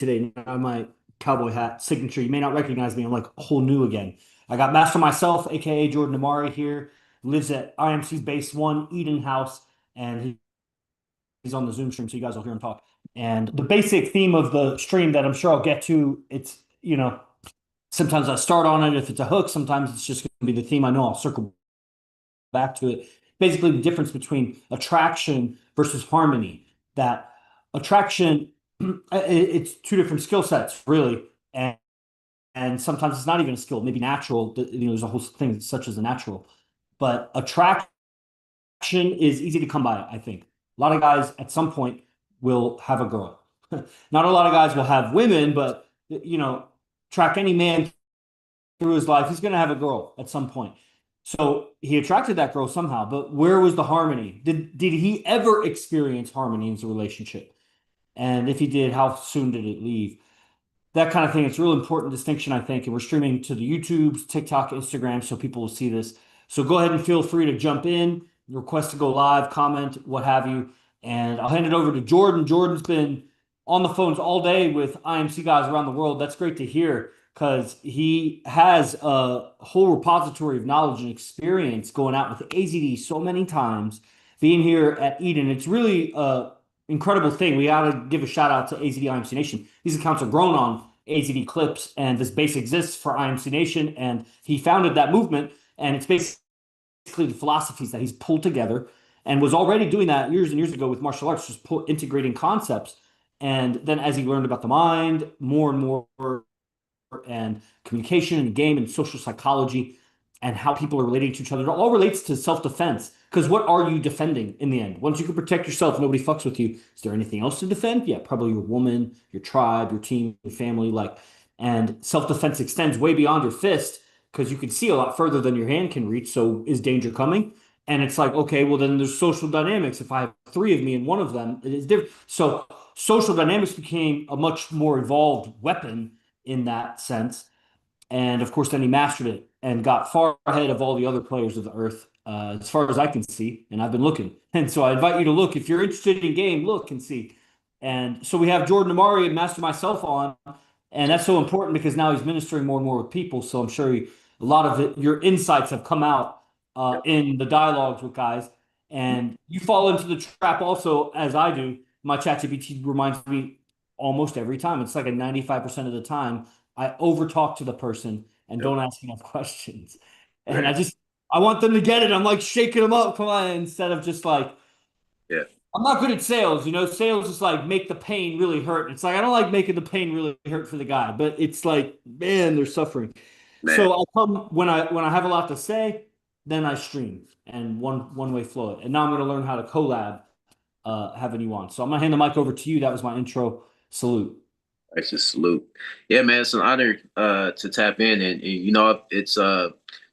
today. Now my cowboy hat signature. You may not recognize me. I'm like whole new again. I got Master Myself, aka Jordan Amari here. Lives at IMC's Base One Eden House, and he's on the Zoom stream, so you guys will hear him talk. And the basic theme of the stream that I'm sure I'll get to, it's sometimes I start on it if it's a hook. Sometimes it's just going to be the theme. I know I'll circle back to it. Basically, the difference between attraction versus harmony. That attraction, it's two different skill sets, really, and sometimes it's not even a skill, maybe natural. There's a whole thing such as a natural, but attraction is easy to come by. I think a lot of guys at some point will have a girl. Not a lot of guys will have women, but track any man through his life, he's going to have a girl at some point. So he attracted that girl somehow, but where was the harmony? Did he ever experience harmony in his relationship? And if he did, how soon did it leave? That kind of thing. It's a real important distinction, I think. And we're streaming to the YouTubes, TikTok, Instagram, so people will see this. So go ahead and feel free to jump in, request to go live, comment, what have you. And I'll hand it over to Jordan. Jordan's been on the phones all day with IMC guys around the world. That's great to hear because he has a whole repository of knowledge and experience going out with AZD so many times, being here at Eden. It's really incredible thing. We got to give a shout out to AZD IMC Nation. These accounts are grown on AZD clips, and this base exists for IMC Nation. And he founded that movement, and it's basically the philosophies that he's pulled together and was already doing that years and years ago with martial arts, just integrating concepts. And then as he learned about the mind more and more, and communication and game and social psychology and how people are relating to each other. It all relates to self-defense. Because what are you defending in the end? Once you can protect yourself, nobody fucks with you. Is there anything else to defend? Yeah, probably your woman, your tribe, your team, your family. And self-defense extends way beyond your fist because you can see a lot further than your hand can reach. So is danger coming? And it's like, okay, well then there's social dynamics. If I have three of me and one of them, it is different. So social dynamics became a much more evolved weapon in that sense. And of course, then he mastered it and got far ahead of all the other players of the earth, as far as I can see. And I've been looking. And so I invite you to look. If you're interested in game, look and see. And so we have Jordan Amari and Master Myself on. And that's so important because now he's ministering more and more with people. So I'm sure a lot of your insights have come out in the dialogues with guys. And you fall into the trap also, as I do. My ChatGPT reminds me almost every time. It's like a 95% of the time I overtalk to the person and don't ask enough questions. And Right. I want them to get it. I'm like shaking them up. Come on. Instead of just like, Yeah. I'm not good at sales. Sales is like make the pain really hurt. It's like, I don't like making the pain really hurt for the guy, but it's like, man, they're suffering. Man. So I come when I have a lot to say, then I stream and one way flow it. And now I'm going to learn how to collab, having you on. So I'm going to hand the mic over to you. That was my intro. Salute. I just salute. Yeah, man, it's an honor to tap in and it's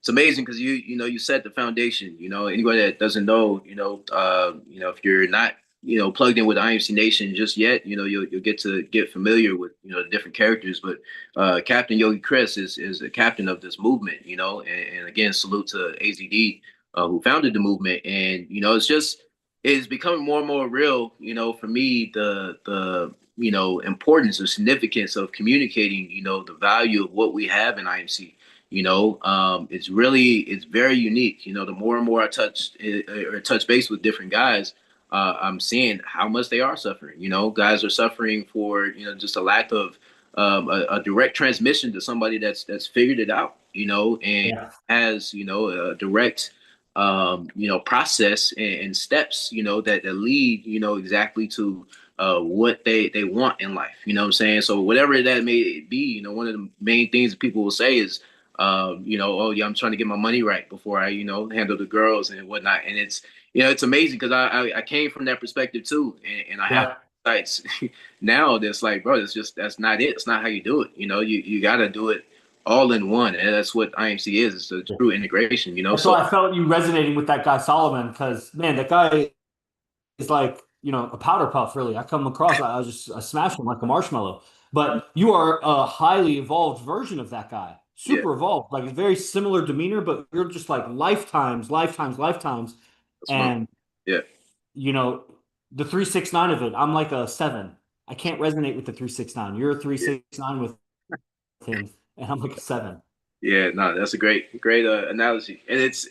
amazing because you set the foundation. Anybody that doesn't know, if you're not, plugged in with IMC Nation just yet, you'll get to get familiar with, the different characters. But Captain Yogi Chris is the captain of this movement, and again, salute to AZD who founded the movement. And, it's becoming more and more real, for me, the importance or significance of communicating, the value of what we have in IMC. It's very unique. The more and more I touch base with different guys, I'm seeing how much they are suffering. Guys are suffering for, just a lack of a direct transmission to somebody that's figured it out, and Yeah. has, a direct process and steps, that lead, exactly to what they want in life. You know what I'm saying? So whatever that may be, one of the main things that people will say is, oh yeah, I'm trying to get my money right before I, handle the girls and whatnot. And it's amazing because I came from that perspective too, and I have Yeah. sites now that's like, bro, that's not it. It's not how you do it. You got to do it all in one, and that's what IMC is. It's a true integration. That's So why I felt you resonating with that guy Solomon because man, that guy is like a powder puff. Really, I come across I smash him like a marshmallow. But you are a highly evolved version of that guy, yeah, super evolved, like a very similar demeanor, but you're just like lifetimes, lifetimes, lifetimes, that's my and yeah. you know the 369 of it. I'm like a seven. I can't resonate with the 369. You're a 369 with him, and I'm like a seven. Yeah, no, that's a great analogy, and it's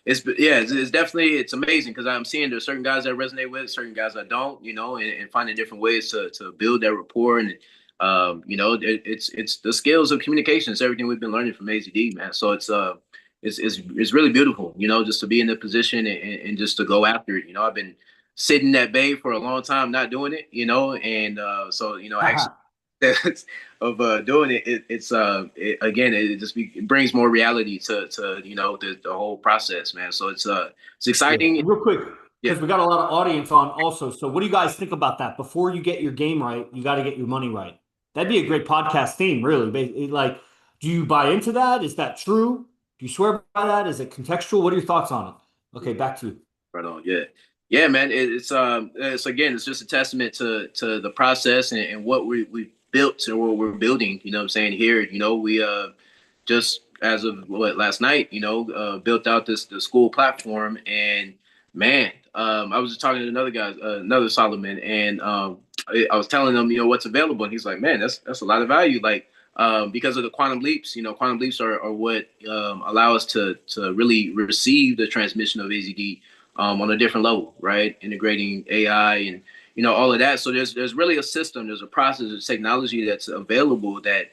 definitely it's amazing because I'm seeing there's certain guys that resonate with, certain guys I don't, and finding different ways to build that rapport, and it's the skills of communication. It's everything we've been learning from AZD, man. So it's really beautiful, just to be in the position and just to go after it. I've been sitting that bay for a long time, not doing it, and so actually that's of doing it, again it brings more reality to the whole process, man. So it's Yeah. exciting. And real quick, Yeah, because we got a lot of audience on also. So what do you guys think about that? Before you get your game right, you got to get your money right. That'd be a great podcast theme, really. Like, do you buy into that? Is that true? Do you swear by that? Is it contextual? What are your thoughts on it? Okay, back to you. right on. Yeah, yeah, man. It's again, it's just a testament to the process and what we built and what we're building. You know what I'm saying here. We just as of what last night, built out the SKOOL platform, and man, I was just talking to another guy, another Solomon, and I was telling him, what's available, and he's like, man, that's a lot of value, like. Because of the quantum leaps, quantum leaps are what allow us to really receive the transmission of AZD on a different level, right? Integrating AI and all of that. So there's really a system, there's a process, there's technology that's available that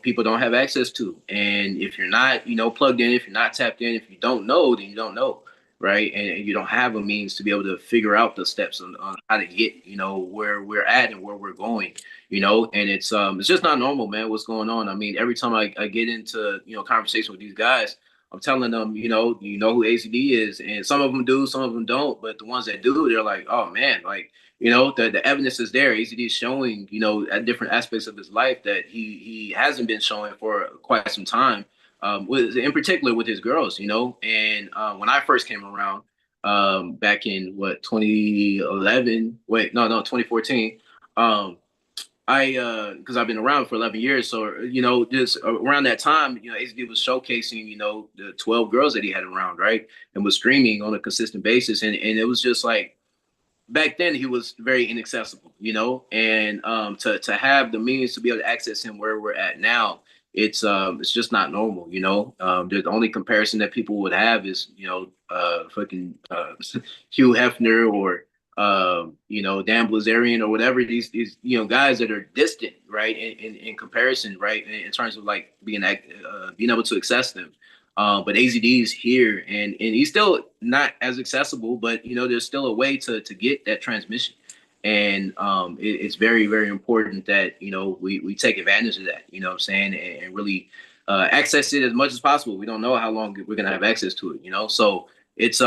people don't have access to. And if you're not plugged in, if you're not tapped in, if you don't know, then you don't know, right? And you don't have a means to be able to figure out the steps on how to get where we're at and where we're going. And it's just not normal, man. What's going on? I mean, every time I get into conversation with these guys, I'm telling them, who ACD is, and some of them do, some of them don't. But the ones that do, they're like, oh man, like the evidence is there. ACD is showing, at different aspects of his life that he hasn't been showing for quite some time. In particular with his girls, And when I first came around, back in what 2011, wait, no, 2014. Because I've been around for 11 years, so just around that time, AZD was showcasing, the 12 girls that he had around, right, and was streaming on a consistent basis, and it was just like back then he was very inaccessible, and to have the means to be able to access him where we're at now, it's just not normal, the only comparison that people would have is fucking Hugh Hefner or Dan Blazarian or whatever, these guys that are distant, right, in comparison, right, in terms of like being able to access them. But AZD is here, and he's still not as accessible, but there's still a way to get that transmission, and it's very very important that we take advantage of that. You know what I'm saying, and really access it as much as possible. We don't know how long we're gonna have access to it. So it's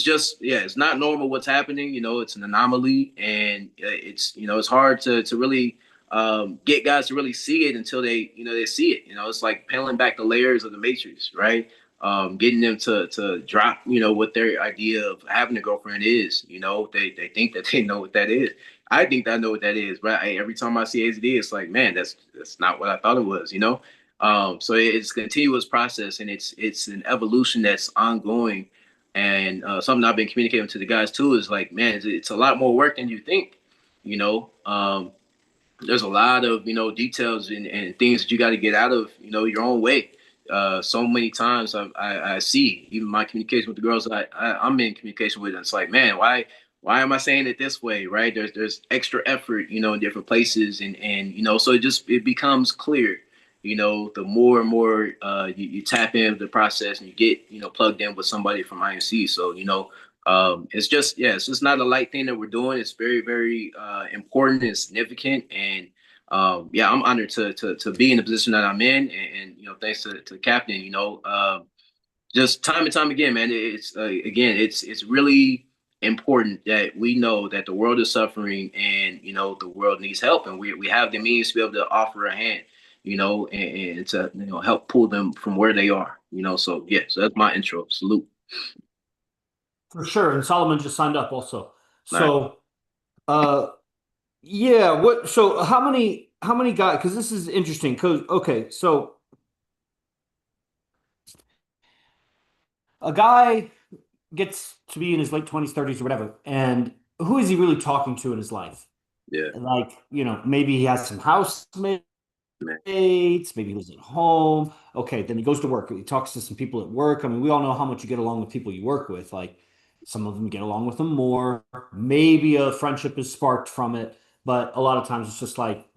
just yeah, it's not normal what's happening. It's an anomaly, and it's hard to really get guys to really see it until they see it. It's like peeling back the layers of the matrix, right? Getting them to drop what their idea of having a girlfriend is. They think that they know what that is. I think that I know what that is, but every time I see AZD, it's like, man, that's not what I thought it was. So it's a continuous process, and it's an evolution that's ongoing. And something I've been communicating to the guys too is like, man, it's a lot more work than you think. You know, there's a lot of details and things that you got to get out of your own way. So many times I see even my communication with the girls I'm in communication with, and it's like, man, why am I saying it this way, right? There's extra effort in different places, and so it becomes clear the more and more you tap into the process and you get plugged in with somebody from INC. So it's just not a light thing that we're doing. It's very very important and significant, and yeah, I'm honored to be in the position that I'm in, and thanks to the captain, just time and time again, man. It's really important that we know that the world is suffering, and the world needs help, and we have the means to be able to offer a hand, and to help pull them from where they are, So yeah, so that's my intro. Salute. For sure. And Solomon just signed up also. All right. So, uh, yeah, so how many guys, because this is interesting, because, okay, so a guy gets to be in his late 20s, 30s, or whatever, and who is he really talking to in his life? Yeah. Like, maybe he has some housemates, Man. maybe he lives at home. Okay, then he goes to work. He talks to some people at work. I mean, we all know how much you get along with people you work with. Like, some of them get along with them more. Maybe a friendship is sparked from it, but a lot of times it's just like,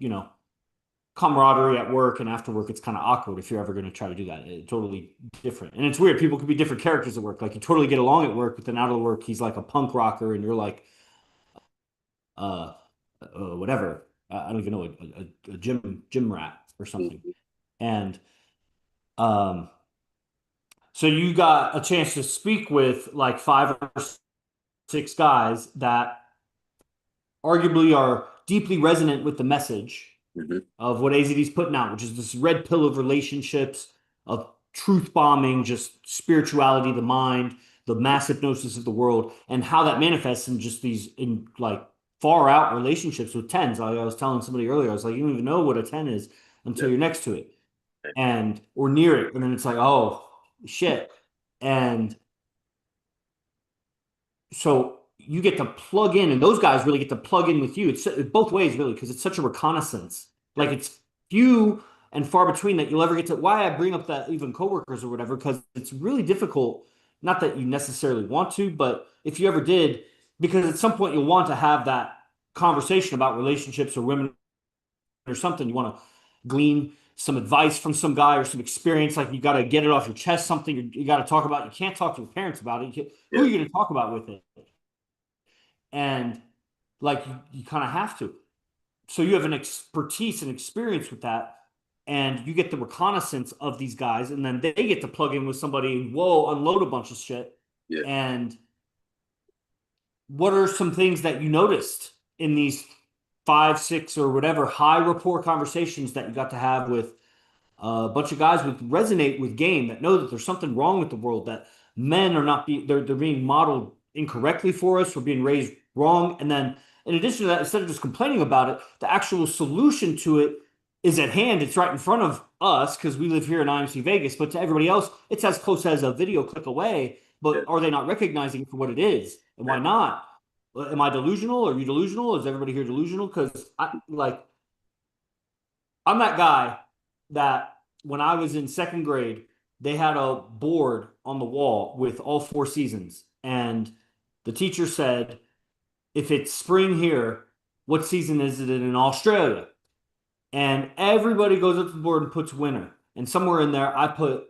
camaraderie at work, and after work it's kind of awkward if you're ever going to try to do that. It's totally different. And it's weird. People could be different characters at work. Like, you totally get along at work, but then out of work he's like a punk rocker and you're like uh, whatever. I don't even know, a gym rat or something. Mhm. And um so you got a chance to speak with like five or six guys that arguably are deeply resonant with the message Mhm. of what AZD's putting out, which is this red pill of relationships, of truth bombing, just spirituality, the mind, the mass hypnosis of the world, and how that manifests in just these in like far out relationships with tens. Like I was telling somebody earlier, I was like, you don't even know what a 10 is Yeah. until you're next to it and or near it. And then it's like, oh shit. And so you get to plug in, and those guys really get to plug in with you. It's both ways, really, because it's such a reconnaissance. Yeah. Like, it's few and far between that you'll ever get to. Why I bring up that even coworkers or whatever, because it's really difficult. Not that you necessarily want to, but if you ever did, because at some point you'll want to have that conversation about relationships or women or something. You want to glean some advice from some guy or some experience. Like, you got to get it off your chest. Something you got to talk about. You can't talk to your parents about it. Who Yeah. are you going to talk about with it? And like, you kind of have to. So you have an expertise and experience with that, and you get the reconnaissance of these guys, and then they get to plug in with somebody and whoa, unload a bunch of shit. Yeah. And what are some things that you noticed in these five, six, or whatever high rapport conversations that you got to have with a bunch of guys with resonate with game, that know that there's something wrong with the world, that men are not be they're being modeled incorrectly for us, we're being raised wrong, and then in addition to that, instead of just complaining about it, the actual solution to it is at hand. It's right in front of us because we live here in IMC Vegas, but to everybody else it's as close as a video click away. Yeah. But are they not recognizing it for what it is, and why Man. not? Am I delusional? Are you delusional? Is everybody here delusional? Because I'm that guy that when I was in second grade, they had a board on the wall with all four seasons. And the teacher said, if it's spring here, what season is it in Australia? And everybody goes up to the board and puts winter. And somewhere in there, I put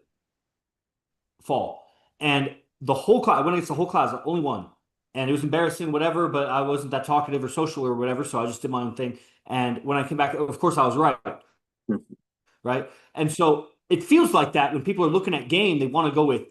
fall. And the whole class, I went against the whole class, only one. And it was embarrassing, whatever, but I wasn't that talkative or social or whatever. So I just did my own thing. And when I came back, of course, I was right. Mhm. Right? And so it feels like that when people are looking at game, they want to go with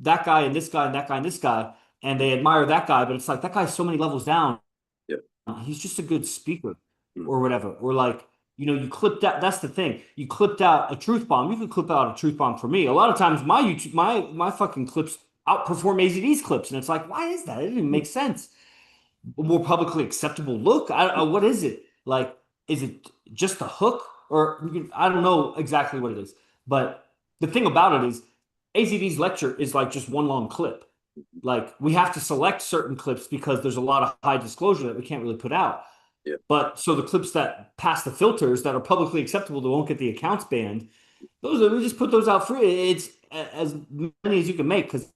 that guy and this guy and that guy and this guy, and they admire that guy, but it's like that guy's so many levels down. Yeah. He's just a good speaker Mhm. or whatever. Or like, you clipped out, that's the thing. You clipped out a truth bomb. You can clip out a truth bomb for me. A lot of times my YouTube, my fucking clips outperform AZD's clips. And it's like, why is that? It didn't even make sense. A more publicly acceptable look? What is it? Like, is it just a hook? Or I don't know exactly what it is. But the thing about it is, AZD's lecture is like just one long clip. Like, we have to select certain clips because there's a lot of high disclosure that we can't really put out. Yeah. But so the clips that pass the filters that are publicly acceptable that won't get the accounts banned, those are, we just put those out free. It's as many as you can make because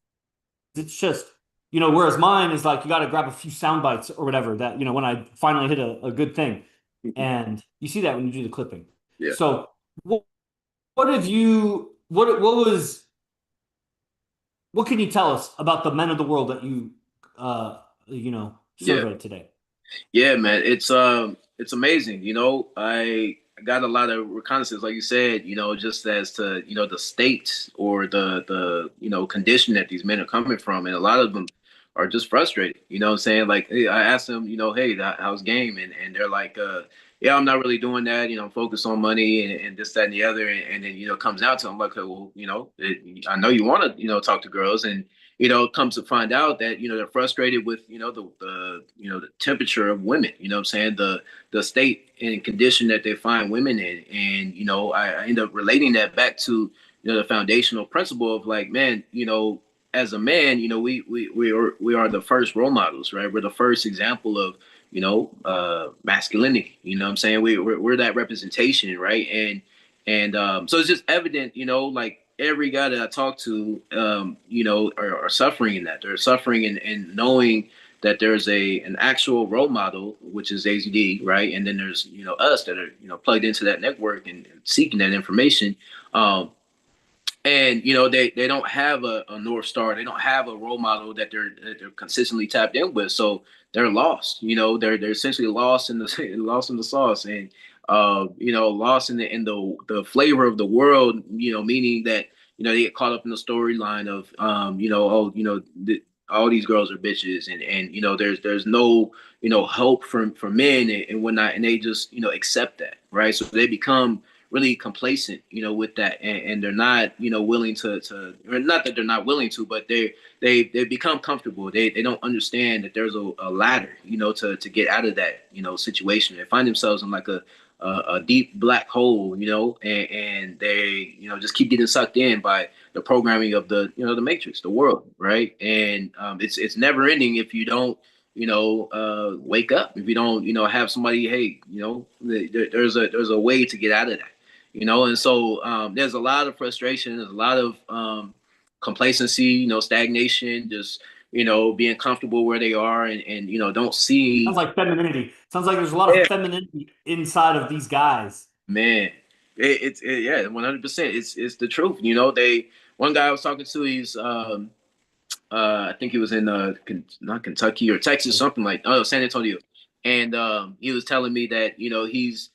it's just, whereas mine is like you got to grab a few sound bites or whatever that, when I finally hit a good thing. Mhm. And you see that when you do the clipping. Yeah. So what have you, what was, what can you tell us about the men of the world that you, Yeah. surveyed today? Yeah, man, it's amazing. I got a lot of reconnaissance, like you said. Just as to the state or the condition that these men are coming from, and a lot of them are just frustrated. What I'm saying, like, hey, I asked them, hey, how's game, and they're like, yeah, I'm not really doing that. I'm focused on money and this, that, and the other, and then it comes out to them like, well, I know you want to talk to girls, and comes to find out that they're frustrated with the temperature of women. What I'm saying, the state and condition that they find women in, and I end up relating that back to the foundational principle of like, man, as a man, we are the first role models, right? We're the first example of masculinity. You know what I'm saying? We're that representation, right? And so it's just evident, like every guy that I talk to, are suffering in that. They're suffering in knowing that there's an actual role model, which is AZD, right? And then there's us that are plugged into that network and seeking that information. And they don't have a north star. They don't have a role model that they're consistently tapped in with. So they're lost. They're essentially lost in the lost in the sauce, and lost in the flavor of the world. Meaning that they get caught up in the storyline of all these girls are bitches, and there's no hope for men and whatnot, and they just accept that, right? So they become really complacent, with that, and they're not, willing to, or not that they're not willing to, but they become comfortable. They don't understand that there's a ladder, to get out of that, situation. They find themselves in like a deep black hole, and they, just keep getting sucked in by the programming of the matrix, the world, right? And it's never ending if you don't wake up, if you don't have somebody, hey, there's a way to get out of that. And so there's a lot of frustration, there's a lot of complacency, stagnation, just being comfortable where they are, and don't Sounds see. like femininity. Sounds like there's a lot of Yeah, femininity inside of these guys. man, yeah, 100%. It's the truth. They one guy I was talking to, he's I think he was in not Kentucky or Texas, something like San Antonio, and he was telling me that he's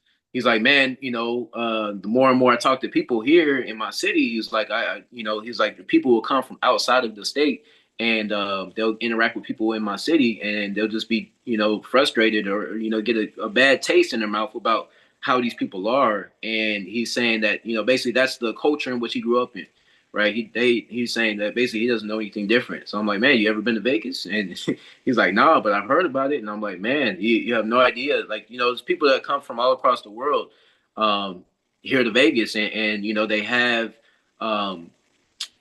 like, man, the more and more I talk to people here in my city, he's like, he's like, the people will come from outside of the state, and they'll interact with people in my city, and they'll just be frustrated, or get a bad taste in their mouth about how these people are. And he's saying that basically that's the culture in which he grew up in, right? He's saying that basically he doesn't know anything different. So I'm like, man, you ever been to Vegas? And he's like, nah, but I've heard about it. And I'm like, man, you have no idea. Like, there's people that come from all across the world um, here to Vegas, and they have um,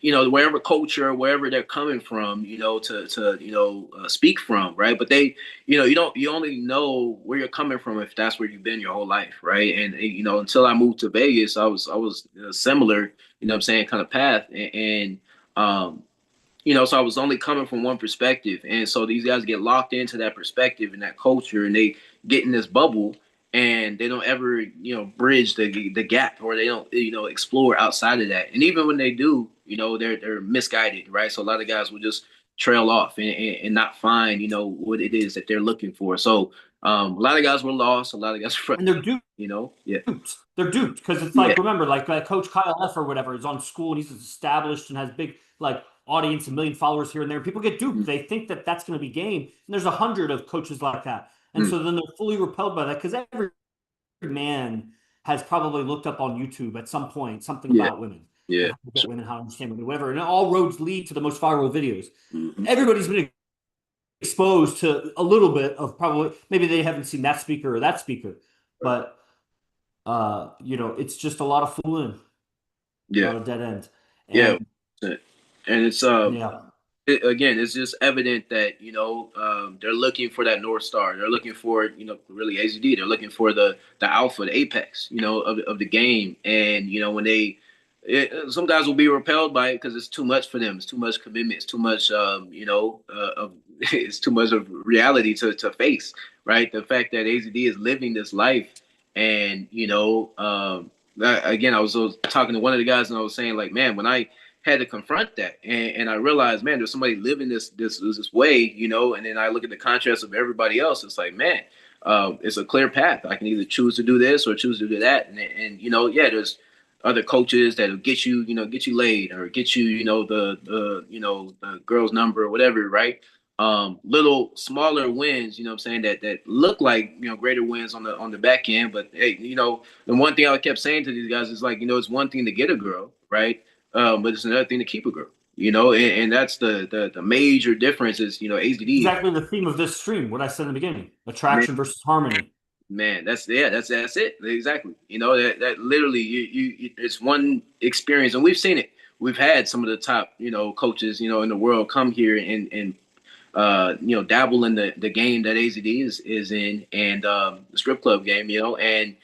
wherever culture, wherever they're coming from, to speak from, right? But they, you only know where you're coming from if that's where you've been your whole life, right? And until I moved to Vegas, I was similar, what I'm saying, kind of path, and so I was only coming from one perspective, and so these guys get locked into that perspective and that culture, and they get in this bubble, and they don't ever bridge the gap, or they don't explore outside of that. And even when they do, they're misguided, right? So a lot of guys will just trail off and not find what it is that they're looking for. So a lot of guys were lost, a lot of guys were And they're yeah, duped. They're duped because it's yeah, like, remember, like Coach Kyle F or whatever is on School and he's established and has big like audience, a million followers here and there. People get duped. mm, They think that that's going to be game. And there's 100 of coaches like that. And mm, so then they're fully repelled by that because every man has probably looked up on YouTube at some point something yeah, about women yeah, and how to get women, how to understand women, whatever. And all roads lead to the most viral videos. mm-hmm. Everybody's been exposed to a little bit of probably maybe they haven't seen that speaker or that speaker, but it's just a lot of fooling, a Yeah, lot of dead end. yeah, And and it's yeah, again, it's just evident that they're looking for that north star. They're looking for really AZD. They're looking for the alpha, the apex, of the game. And when some guys will be repelled by it because it's too much for them. It's too much commitment. It's too much of it's too much of reality to face. Right, the fact that AZD is living this life, and again, I was talking to one of the guys, and I was saying, like, man, when I had to confront that, and I realized, man, there's somebody living this way, and then I look at the contrast of everybody else. It's like, man, it's a clear path. I can either choose to do this or choose to do that, and yeah, there's other coaches that'll get you laid, or get you the girl's number or whatever, right? Little smaller wins, what I'm saying, that look like greater wins on the back end. But hey, the one thing I kept saying to these guys is, like, it's one thing to get a girl, right? But it's another thing to keep a girl, and that's the major difference is, AZD, exactly the theme of this stream, what I said in the beginning, man, attraction versus harmony. man, that's it. Exactly. That literally it's one experience, and we've seen it. We've had some of the top, coaches, in the world come here and dabble in the game that AZD is in, and the strip club game, and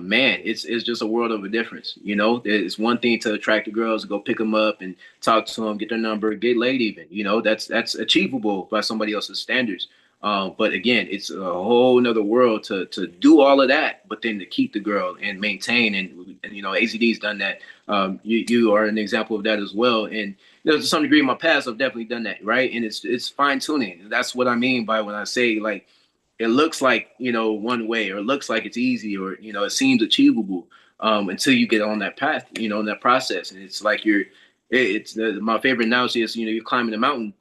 man, it's just a world of a difference. It's one thing to attract the girls, go pick them up and talk to them, get their number, get laid even. That's achievable by somebody else's standards. But again, it's a whole nother world to do all of that, but then to keep the girl and maintain, and AZD's done that. You are an example of that as well, and to some degree in my past I've definitely done that, right? And it's fine tuning. That's what I mean by when I say, like, it looks like, one way, or it looks like it's easy, or it seems achievable, until you get on that path, in that process. And it's like my favorite analogy is, you're climbing a mountain,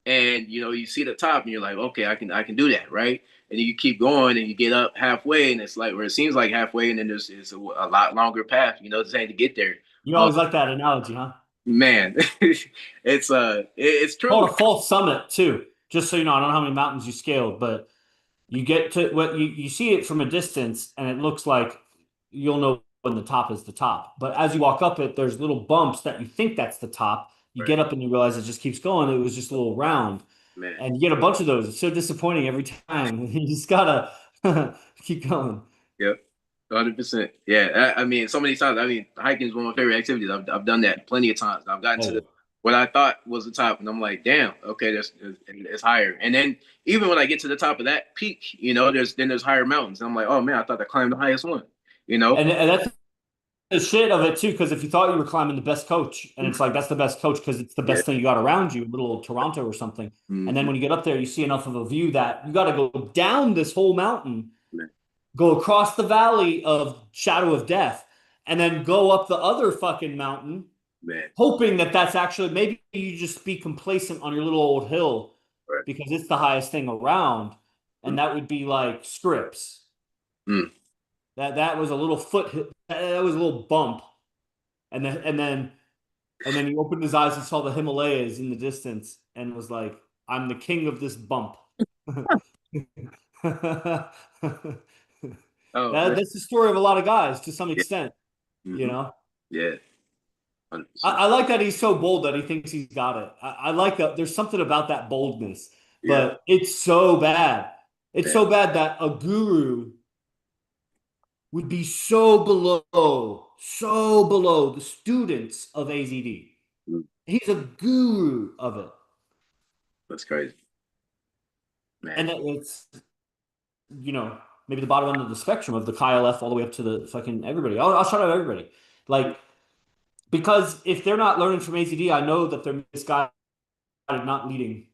and you see the top, and you're like, okay, I can do that, right? And then you keep going, and you get up halfway, and it's like, where it seems like halfway, and then it's a lot longer path, saying, to get there. You um, always like that analogy, huh? Man, it's true. Called a false summit too. Just so you know, I don't know how many mountains you scaled, but you get to what you see it from a distance, and it looks like you'll know when the top is the top. But as you walk up it, there's little bumps that you think that's the top. You Right, get up and you realize it just keeps going. It was just a little round. man. And you get a bunch of those. It's so disappointing every time. You just gotta keep going. Yep, 100%. Yeah, I mean, so many times. I mean, hiking is one of my favorite activities. I've done that plenty of times. I've gotten to Oh, what I thought was the top, and I'm like, damn, okay, it's higher. And then even when I get to the top of that peak, there's higher mountains. And I'm like, oh man, I thought I climbed the highest one. You know? and that's the shit of it too, because if you thought you were climbing the best coach, and it's like that's the best coach because it's the Yeah. best thing you got around you, little old Toronto or something. And then Hmm. when you get up there, you see enough of a view that you got to go down this whole mountain, Man, go across the valley of shadow of death, and then go up the other fucking mountain, man. hoping that that's actually maybe you just be complacent on your little old hill Right. because it's the highest thing around, and that would be like Scripps. Mm-hmm. That was a little that was a little bump, and then he opened his eyes and saw the Himalayas in the distance and was like, "I'm the king of this bump." Oh man. That's the story of a lot of guys to some Yeah. extent, you Hmm. know. Yeah. I, 100%. I like that he's so bold that he thinks he's got it. I like that. There's something about that boldness, Yeah. but it's so bad. It's Man. so bad that a guru would be so below the students of AZD. Mm. He's a guru of it. That's crazy, man. And it's, you know, maybe the bottom end of the spectrum of the KLF all the way up to the fucking everybody. I'll shout out everybody. Like, because if they're not learning from AZD, I know that they're misguided, not leading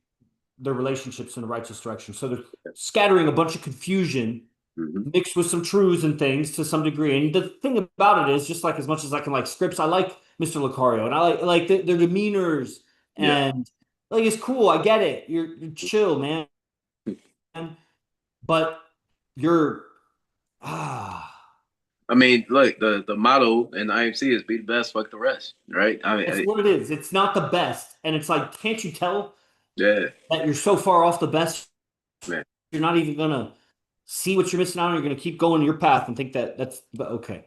their relationships in the righteous direction. So they're scattering a bunch of confusion Hmm. mixed with some truths and things to some degree. And the thing about it is, just like as much as I can like Scripps, I like Mr. Lucario, and I like their demeanors, Yeah. and like it's cool. I get it. You're chill, man, but you're ah. I mean, look, the motto in IMC is be the best, fuck the rest, right? I mean, That's what it is. It's not the best, and it's like, can't you tell yeah, that you're so far off the best? man. You're not even gonna see what you're missing out on. You're gonna keep going your path and think that that's but okay.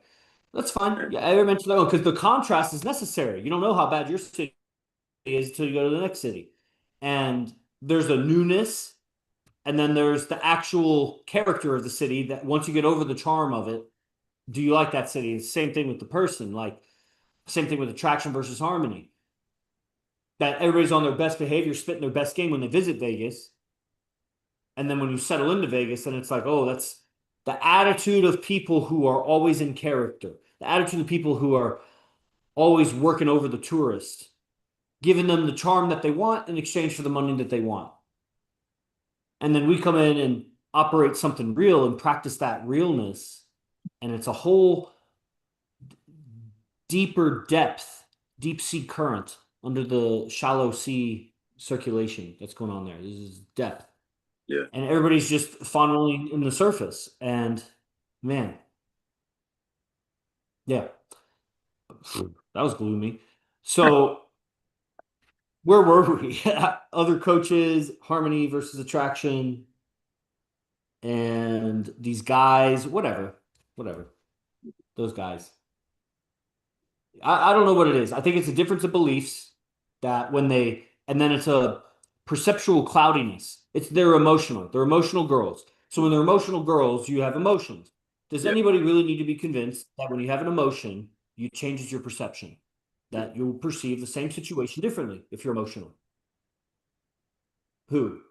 That's fine. Man. Yeah, I mentioned that one because the contrast is necessary. You don't know how bad your city is until you go to the next city. And there's a newness, and then there's the actual character of the city that once you get over the charm of it, do you like that city? It's the same thing with the person, like same thing with attraction versus harmony. That everybody's on their best behavior, spitting their best game when they visit Vegas. And then when you settle into Vegas, then it's like, oh, that's the attitude of people who are always in character, the attitude of people who are always working over the tourists, giving them the charm that they want in exchange for the money that they want. And then we come in and operate something real and practice that realness. And it's a whole deeper depth, deep sea current under the shallow sea circulation that's going on there. This is depth. Yeah. And everybody's just funneling in the surface. And man, yeah, that was gloomy. So where were we? Other coaches, harmony versus attraction, and these guys, whatever, those guys. I don't know what it is. I think it's a difference of beliefs that when they, and then it's a perceptual cloudiness. It's they're emotional. They're emotional girls. So when they're emotional girls, you have emotions. Does Yeah. anybody really need to be convinced that when you have an emotion, it changes your perception? That you'll perceive the same situation differently if you're emotional. Who?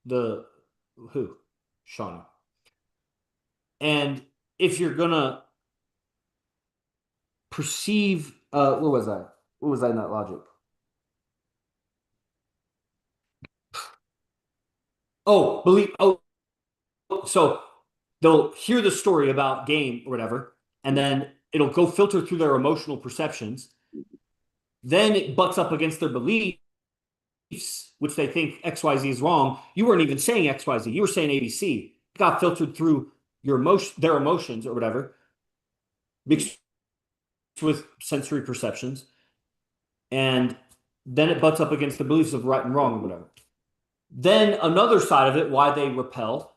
The who? Shauna. And if you're gonna perceive where was I? What was I in that logic? Oh, believe oh so they'll hear the story about game or whatever, and then it'll go filter through their emotional perceptions. Then it butts up against their beliefs, which they think XYZ is wrong. You weren't even saying XYZ, you were saying ABC. It got filtered through your emotion, their emotions or whatever, mixed with sensory perceptions, and then it butts up against the beliefs of right and wrong or whatever. Then another side of it, why they repel,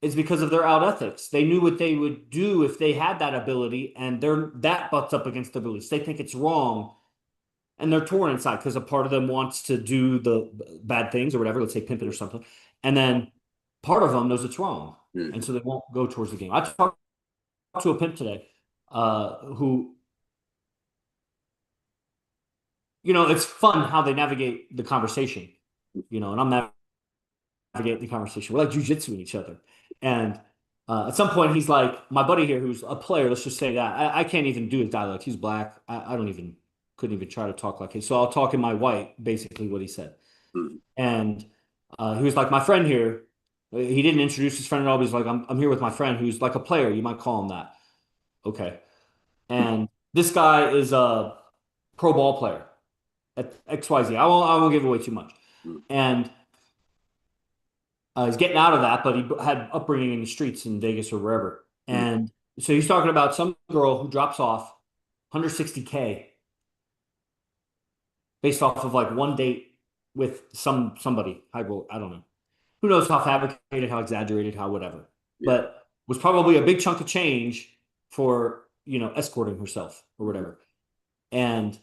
is because of their out ethics. They knew what they would do if they had that ability, and that butts up against their beliefs. They think it's wrong, and they're torn inside because a part of them wants to do the bad things or whatever, let's say pimp it or something, and then part of them knows it's wrong, and Mm-hmm. so they won't go towards the game. I talked to a pimp today, who, it's fun how they navigate the conversation, and I'm navigating the conversation. We're like jujitsuing each other. And at some point, he's like, my buddy here, who's a player, let's just say that. I can't even do his dialect. He's black. I don't even, couldn't even try to talk like him. So I'll talk in my white, basically what he said. And he was like, my friend here, he didn't introduce his friend at all, but he's like, I'm here with my friend who's like a player. You might call him that. Okay. And this guy is a pro ball player at XYZ. I won't give away too much. And he's getting out of that, but he had upbringing in the streets in Vegas or wherever. And so he's talking about some girl who drops off 160K based off of like one date with somebody. I don't know. Who knows how fabricated, how exaggerated, how whatever. Yeah. But was probably a big chunk of change for, escorting herself or whatever. And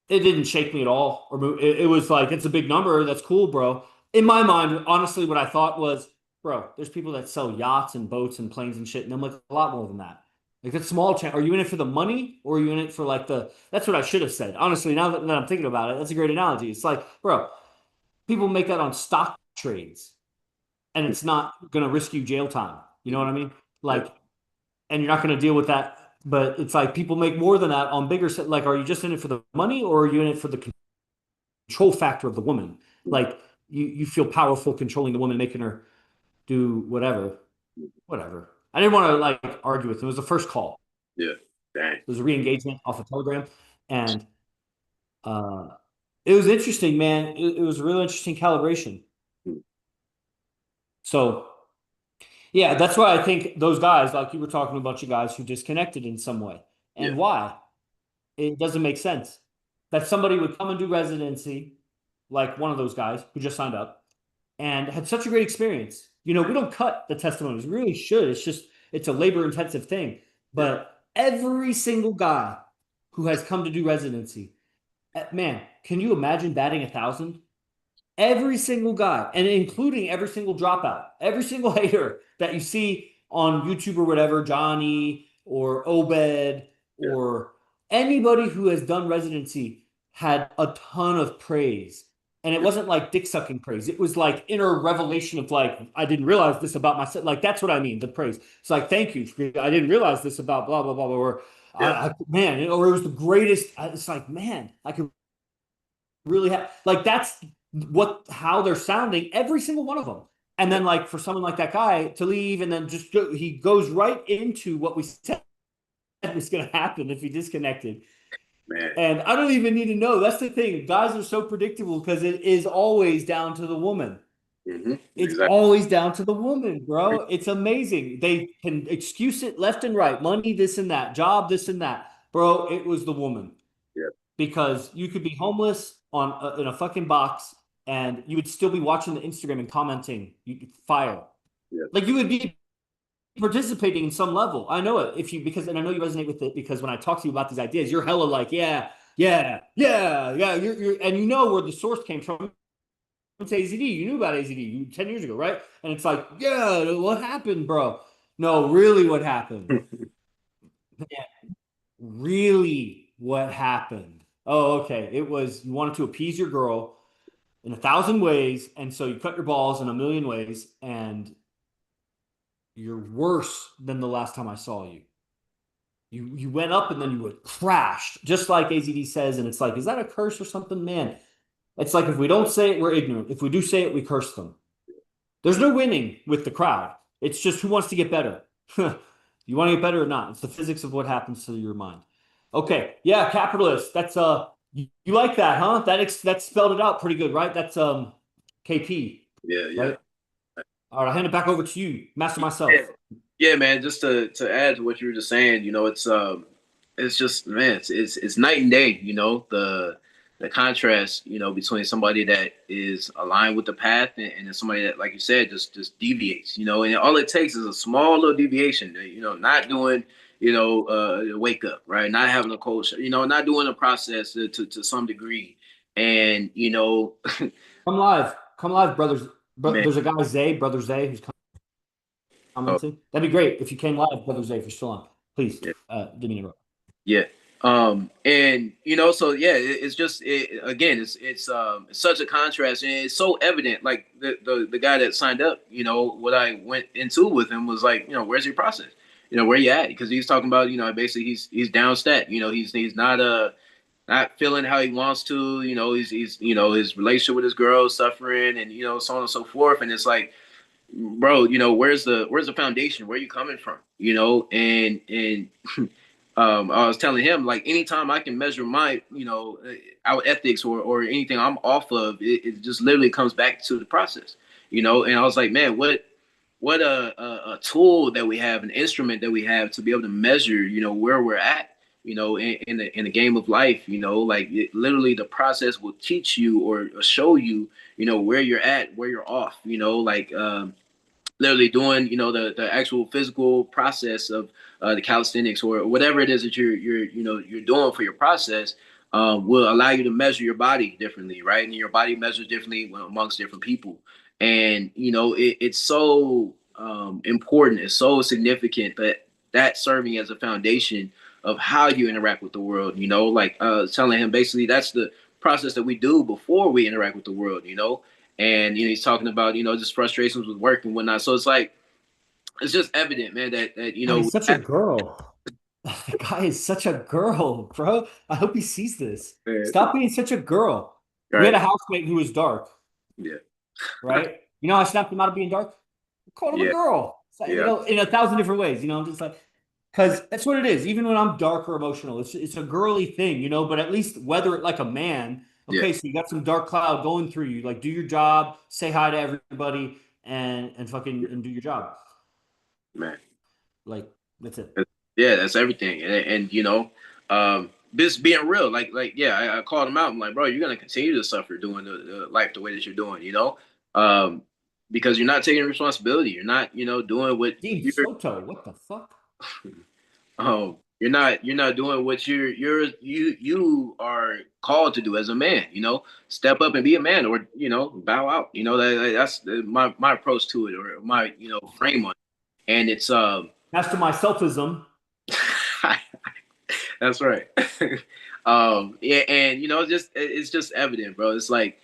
it didn't shake me at all or move. It was like, it's a big number. That's cool, bro. In my mind, honestly, what I thought was, bro, there's people that sell yachts and boats and planes and shit, and I'm like, a lot more than that. Like, that's small chance. Are you in it for the money or are you in it for like that's what I should have said. Honestly, now that I'm thinking about it, that's a great analogy. It's like, bro, people make that on stock trades and it's not going to risk you jail time. You know what I mean? Yeah. Like, and you're not going to deal with that. But it's like people make more than that on bigger, like, are you just in it for the money or are you in it for the control factor of the woman? Like, you feel powerful controlling the woman, making her do whatever. I didn't want to like argue with him. It was the first call. Yeah. Dang. It was a re-engagement off of Telegram, and uh, it was interesting, man. It was a real interesting calibration. So yeah, that's why I think those guys, like you were talking about, you guys who disconnected in some way, Yeah. and why it doesn't make sense that somebody would come and do residency, like one of those guys who just signed up and had such a great experience. We don't cut the testimonies. We really should. It's a labor intensive thing. Yeah. But every single guy who has come to do residency, man, can you imagine batting 1,000? Every single guy, and including every single dropout, every single hater that you see on YouTube or whatever, Johnny or Obed Yeah. or anybody who has done residency had a ton of praise. And it wasn't like dick sucking praise. It was like inner revelation of like, I didn't realize this about myself. Like, that's what I mean, the praise. It's like, thank you. I didn't realize this about blah, blah, blah, blah. Or, Yeah. man, or it was the greatest. It's like, man, I could really have like that's how they're sounding every single one of them. And then like for someone like that guy to leave and then he goes right into what we said was going to happen if he disconnected. Man. And I don't even need to know. That's the thing. Guys are so predictable because it is always down to the woman. It's Exactly. always down to the woman, bro. It's amazing. They can excuse it left and right. Money, this and that. Job, this and that. Bro, it was the woman. Yeah. Because you could be homeless in a fucking box and you would still be watching the Instagram and commenting. You could fire. Yeah. Like you would be participating in some level. I know it if you because and I know you resonate with it because when I talk to you about these ideas, you're hella like, yeah, yeah. And you know where the source came from. It's AZD. You knew about AZD 10 years ago, right? And it's like, yeah, what happened, bro? No, really, what happened? Yeah, really, what happened? Oh, okay. It was you wanted to appease your girl in 1,000 ways, and so you cut your balls in a million ways, and you're worse than the last time I saw you. You went up and then you would crashed, just like AZD says, and it's like, is that a curse or something? Man, it's like if we don't say it, we're ignorant. If we do say it, we curse them. There's no winning with the crowd. It's just who wants to get better. You want to get better or not? It's the physics of what happens to your mind. Okay, yeah, capitalist. That's you like that, huh? That spelled it out pretty good, right? That's KP, Yeah, yeah. right? All right, I'll hand it back over to you, master Yeah, myself. yeah, man. Just to add to what you were just saying, it's just man, it's night and day. The contrast, between somebody that is aligned with the path and then somebody that, like you said, just deviates. And all it takes is a small little deviation. Not doing, wake up, right? Not having a cold, not doing a process to some degree, and Come live, brothers. man. There's a guy Zay, brother Zay, who's Oh, commenting. That'd be great if you came live, brother Zay, if you're still on. Please, yeah. give me a interrupt. Yeah. And so yeah, it's just again, it's such a contrast, and it's so evident. Like the guy that signed up, what I went into with him was like, where's your process? Where you at? Because he's talking about, basically he's down stat. He's not feeling how he wants to. He's his relationship with his girl is suffering, and so on and so forth. And it's like, bro, where's the foundation? Where are you coming from? And I was telling him, like, anytime I can measure my our ethics or anything I'm off of, it just literally comes back to the process. And I was like, man, what a tool that we have, an instrument that we have to be able to measure where we're at, in the game of life. Like, literally the process will teach you or show you where you're at, where you're off. Like, literally doing the actual physical process of the calisthenics or whatever it is that you're doing for your process, will allow you to measure your body differently, right? And your body measures differently amongst different people. And it's so important, it's so significant that serving as a foundation of how you interact with the world. Like, telling him, basically that's the process that we do before we interact with the world. And he's talking about just frustrations with work and whatnot. So it's like, it's just evident, man, that God, he's such a girl. The guy is such a girl, bro. I hope he sees this. Stop being such a girl. We had right, a housemate who was dark, yeah, right? You know, I snapped him out of being dark. I called him a yeah, girl. yeah, In 1,000 different ways. I'm just like, because that's what it is. Even when I'm dark or emotional, it's a girly thing. But at least weather it like a man. yeah, Okay, so you got some dark cloud going through you. Like, do your job, say hi to everybody, and fucking yeah, and do your job. man. Like, that's it. Yeah, that's everything. And this being real, like yeah, I called him out. I'm like, bro, you're gonna continue to suffer doing the life the way that you're doing, um, because you're not taking responsibility. You're not, doing what Dean you're Soto, what the fuck? you're not doing what you are called to do as a man. Step up and be a man, or bow out. That's my approach to it, or my frame on it. And it's Master my selfism. that's right. Yeah, and it's just evident, bro. It's like,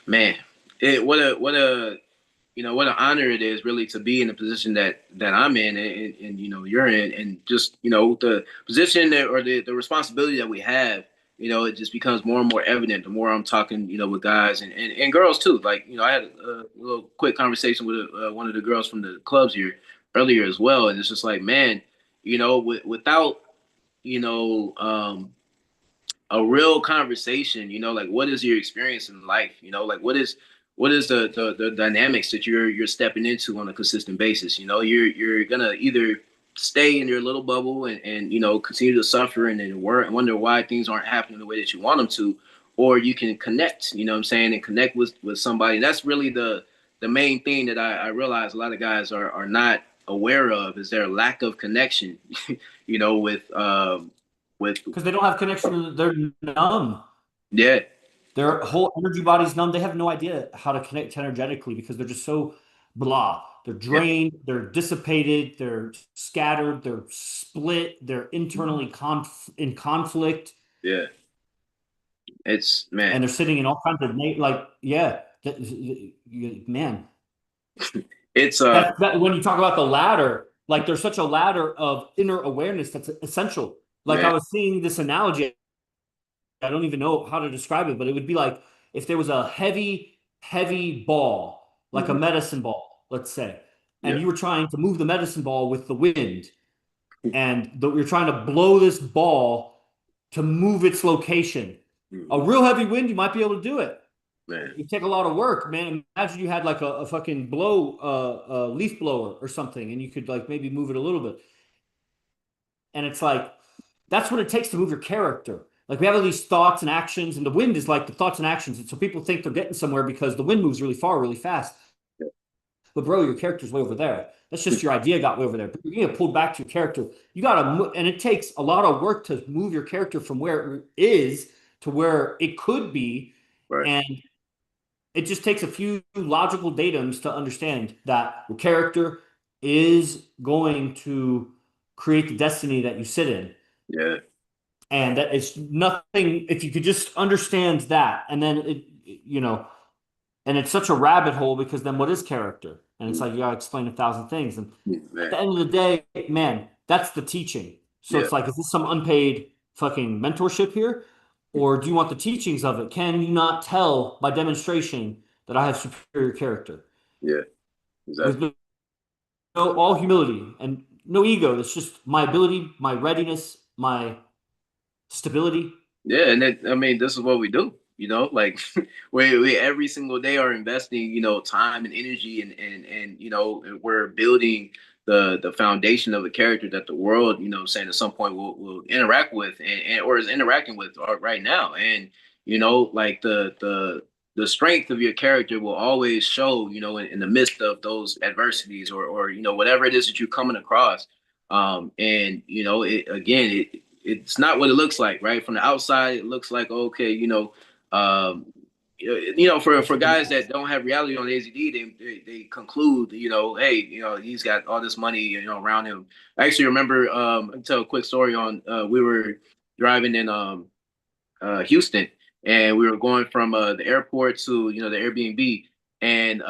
man, what an honor it is, really, to be in the position that I'm in, and you're in, and just the position or the responsibility that we have. It just becomes more and more evident the more I'm talking with guys and girls too. Like, I had a little quick conversation with one of the girls from the clubs here earlier as well, and it's just like, man, without you know um a real conversation, like, what is your experience in life, like, what is the dynamics that you're stepping into on a consistent basis. You're gonna either stay in your little bubble and continue to suffer and then wonder why things aren't happening the way that you want them to, or you can connect, what I'm saying, and connect with somebody. And that's really the main thing that I realize a lot of guys are not aware of, is their lack of connection with with because they don't have connection. They're numb. yeah, Their whole energy body's numb. They have no idea how to connect energetically because they're just so blah. They're yeah, drained, they're dissipated, they're scattered, they're split, they're internally in conflict, yeah. It's and man, they're sitting in all kinds of like, yeah, man. it's That when you talk about the ladder, like there's such a ladder of inner awareness that's essential. Like I man. was seeing this analogy, I don't even know how to describe it, but it would be like if there was a heavy, heavy ball, like a Hmm. medicine ball, let's say, and Yeah. you were trying to move the medicine ball with the wind, and you're trying to blow this ball to move its location. A Hmm. real heavy wind, you might be able to do it. Man. It take a lot of work, man. Imagine you had like a fucking leaf blower or something, and you could like maybe move it a little bit. And it's like that's what it takes to move your character. Like we have all these thoughts and actions, and the wind is like the thoughts and actions. And so people think they're getting somewhere because the wind moves really far, really fast. But bro, your character's way over there. That's just your idea got way over there. But you're getting pulled back to your character. You gotta, and it takes a lot of work to move your character from where it is to where it could be. Right. And it just takes a few logical datums to understand that your character is going to create the destiny that you sit in. Yeah. And that it's nothing, if you could just understand that, and then and it's such a rabbit hole because then what is character? And it's like you gotta explain 1,000 things. And at Man. the end of the day, man, that's the teaching. So Yeah. it's like, is this some unpaid fucking mentorship here? Or do you want the teachings of it? Can you not tell by demonstration that I have superior character? Yeah. With Exactly. all humility and no ego. It's just my ability, my readiness, my stability. Yeah, and I mean, this is what we do. Like we every single day are investing, time and energy, and we're building the foundation of a character that the world, saying at some point will interact with and or is interacting with right now. And like the strength of your character will always show, in the midst of those adversities or whatever it is that you're coming across. And it's not what it looks like, right? From the outside, it looks like okay, um, for guys that don't have reality on AZD, they conclude, hey, he's got all this money, around him. I actually remember, I'll tell a quick story on we were driving in Houston, and we were going from the airport to the Airbnb, and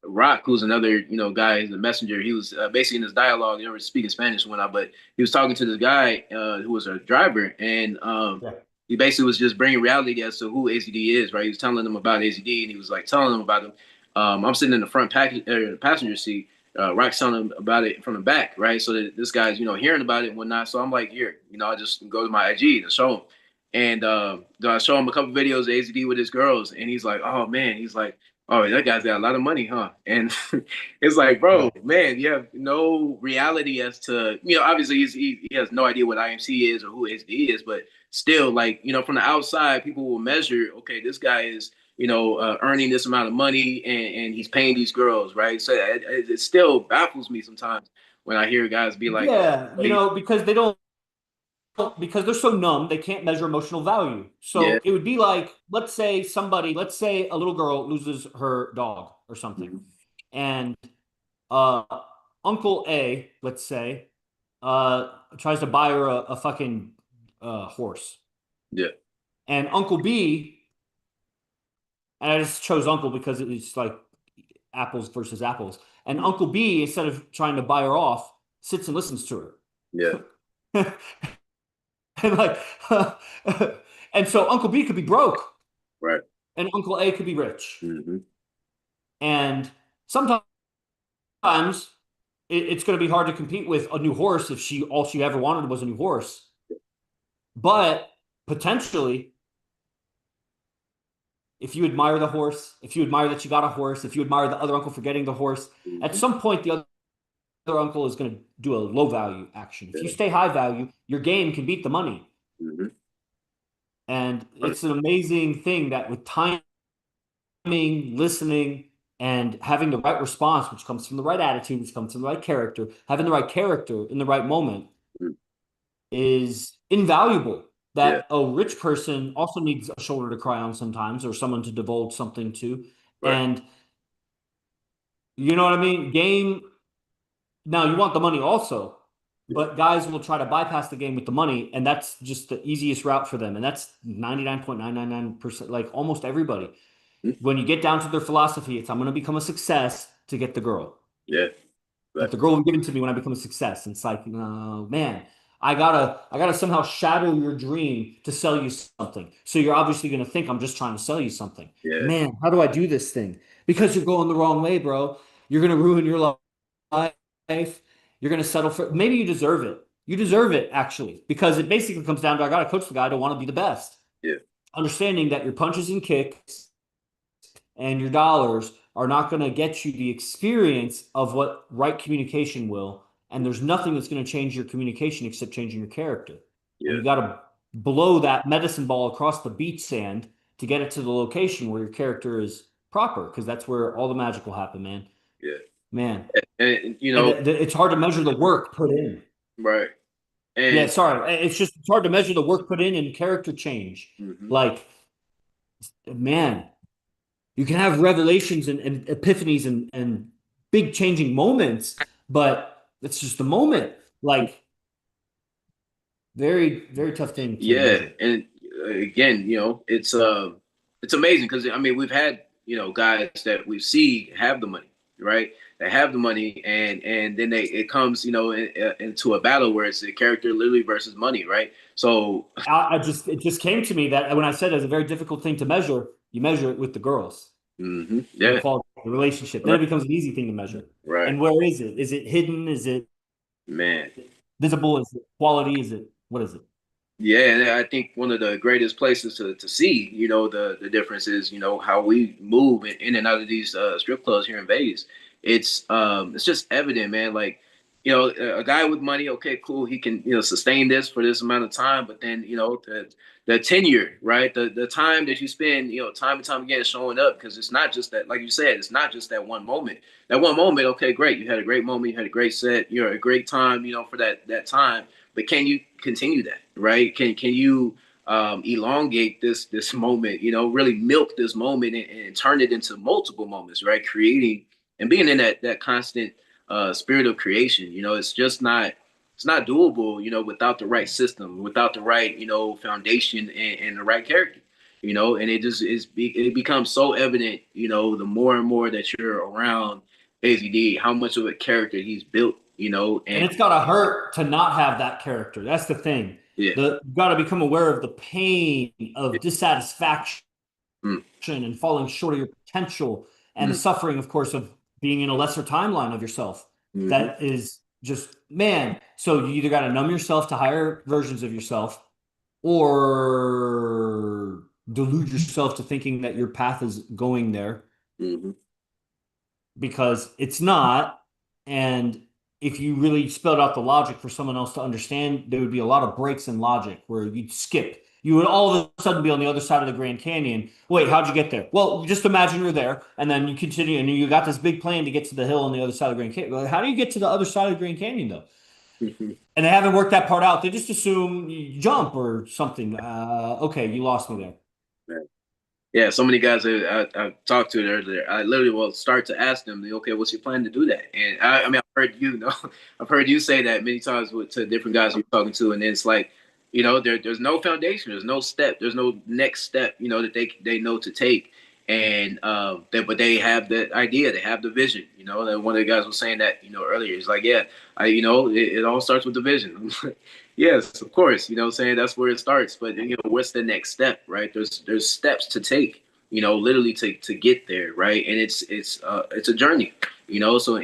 Rock, who's another guy, he's a messenger. He was basically in this dialogue. They were speaking Spanish and whatnot, but he was talking to this guy who was a driver, and Yeah. he basically was just bringing reality as to who AZD is. Right, he was telling them about AZD, and he was like telling them about him. I'm sitting in the passenger seat. Rock's telling him about it from the back, right? So that this guy's hearing about it and whatnot. So I'm like, here, I just go to my IG to show him. And I show him a couple videos of AZD with his girls, and he's like, "Oh man," he's like, "Oh, that guy's got a lot of money, huh?" And it's like, bro, Yeah. man, you have no reality as to, obviously he has no idea what IMC is or who AZD is, but still, like, from the outside, people will measure, okay, this guy is, earning this amount of money and he's paying these girls, right? So it still baffles me sometimes when I hear guys be like, Yeah, hey, because they don't because they're so numb, they can't measure emotional value. yeah, So it would be like, let's say a little girl loses her dog or something, mhm, and uh, Uncle A, let's say, tries to buy her a fucking horse, yeah, and Uncle B, and I just chose Uncle because it's like apples versus apples, and mhm, Uncle B, instead of trying to buy her off, sits and listens to yeah, her. And like, and so Uncle B could be broke right, and Uncle A could be rich. hmm, And sometimes it's going to be hard to compete with a new horse if she all she ever wanted was a new horse. But potentially, if you admire the horse, if you admire that you got a horse, if you admire the other uncle for getting the horse, at hmm, some point the other uncle is going to do a low value action. If you yeah, stay high value, your game can beat the money. hmm, And it's an amazing thing that with time listening, and having the right response, which comes from the right attitude, which comes from the right character, having the right character in the right moment invaluable. Yeah. That a rich person also needs a shoulder to cry on sometimes, or someone to divulge something to. Right. And you know what I mean? Game, now you want the money also, Yeah. but guys will try to bypass the game with the money, and that's just the easiest route for them. And that's 99.999%, like almost everybody. Mhm. When you get down to their philosophy, it's I'm going to become a success to get the girl. Yeah. Like Right. the girl will give it to me when I become a success. And it's like, man, I gotta somehow shadow your dream to sell you something. So you're obviously gonna think I'm just trying to sell you something. Yeah. Man, how do I do this thing? Because you're going the wrong way, bro. You're gonna ruin your life. You're gonna settle for maybe you deserve it. You deserve it actually, because it basically comes down to I gotta coach the guy to want to be the best. Yeah. Understanding that your punches and kicks and your dollars are not going to get you the experience of what right communication will. And there's nothing that's going to change your communication except changing your character. And Yeah. you got to blow that medicine ball across the beach sand to get it to the location where your character is proper, because that's where all the magic will happen, man. Yeah. Man. And you And know, it's hard to measure the work put in. right. Yeah, And sorry. It's hard to measure the work put in character change. mhm. Like, man, you can have revelations and epiphanies and big changing moments, but it's just a moment. Like very, very tough thing to Yeah, measure. and again, it's amazing because I mean we've had guys that we see have the money, right? They have the money, and then it comes into a battle where it's the character literally versus money, right? So It just came to me that when I said it's a very difficult thing to measure, you measure it with the girls and the yeah, quality of the relationship. Then right, it becomes an easy thing to measure. right, And where is it? Is it hidden? Is it man. visible? Is it quality? Is it what is it? Yeah, and I think one of the greatest places to see, the difference is, how we move in and out of these strip clubs here in Vegas. It's just evident, man. Like, a guy with money, okay, cool, he can, sustain this for this amount of time, but then, the tenure, right? The time that you spend, time and time again showing up, because it's not just that, like you said, it's not just that one moment. That one moment, okay, great. You had a great moment, you had a great set, you're a great time, for that time, but can you continue that, right? Can you elongate this moment, really milk this moment and turn it into multiple moments, right? Creating and being in that constant spirit of creation. It's not doable, without the right system, without the right, foundation and the right character. And it becomes so evident, the more and more that you're around AZD, how much of a character he's built, and And it's gotta hurt to not have that character. That's the thing. yeah, You gotta become aware of the pain of dissatisfaction mm, and falling short of your potential and the mm, suffering, of course, of being in a lesser timeline of yourself. mm-hmm, That is just, man. So you either gotta numb yourself to higher versions of yourself or delude yourself to thinking that your path is going there mm-hmm, because it's not. And if you really spelled out the logic for someone else to understand, there would be a lot of breaks in logic where you'd skip. You would all of a sudden be on the other side of the Grand Canyon. Wait, how'd you get there? Well, just imagine you're there, and then you continue, and you got this big plan to get to the hill on the other side of the Grand Canyon. Well, how do you get to the other side of the Grand Canyon, though? mm-hmm. And they haven't worked that part out. They just assume you jump or something. Okay, you lost me there. Yeah, so many guys I talked to earlier, I literally will start to ask them, okay, what's your plan to do that? And I mean, I've heard I've heard you say that many times to different guys you're talking to, and it's like, there's no foundation, there's no step, there's no next step, that they know to take, and but they have the idea, they have the vision, and one of the guys was saying that, earlier, he's like, yeah, it all starts with the vision. Yes, of course. Saying that's where it starts. But what's the next step, right? There's steps to take, literally to get there, right? And it's a journey, So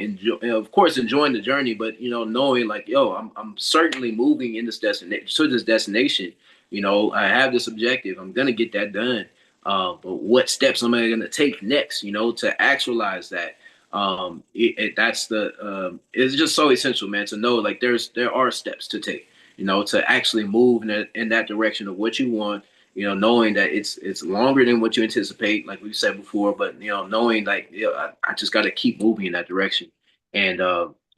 of course, enjoying the journey, but knowing like, yo, I'm certainly moving in this destination to this destination. I have this objective. I'm gonna get that done. But what steps am I gonna take next? To actualize that. It's just so essential, man, to know like there are steps to take, to actually move in that direction of what you want, knowing that it's longer than what you anticipate, like we said before, but knowing like I just got to keep moving in that direction, and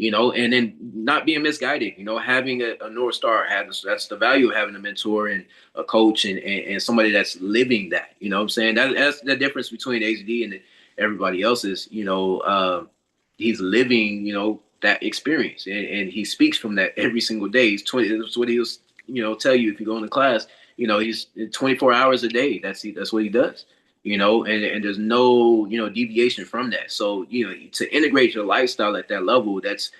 you know, and then not being misguided, you know, having a North Star, that's the value of having a mentor and a coach and somebody that's living that, you know what I'm saying? That's the difference between AZD and everybody else's, you know, he's living, you know, that experience and he speaks from that every single day. He's 20, that's what he'll, you know, tell you if you go into class, you know, he's 24 hours a day. That's what he does, you know, and there's no, you know, deviation from that. So, you know, to integrate your lifestyle at that level, that's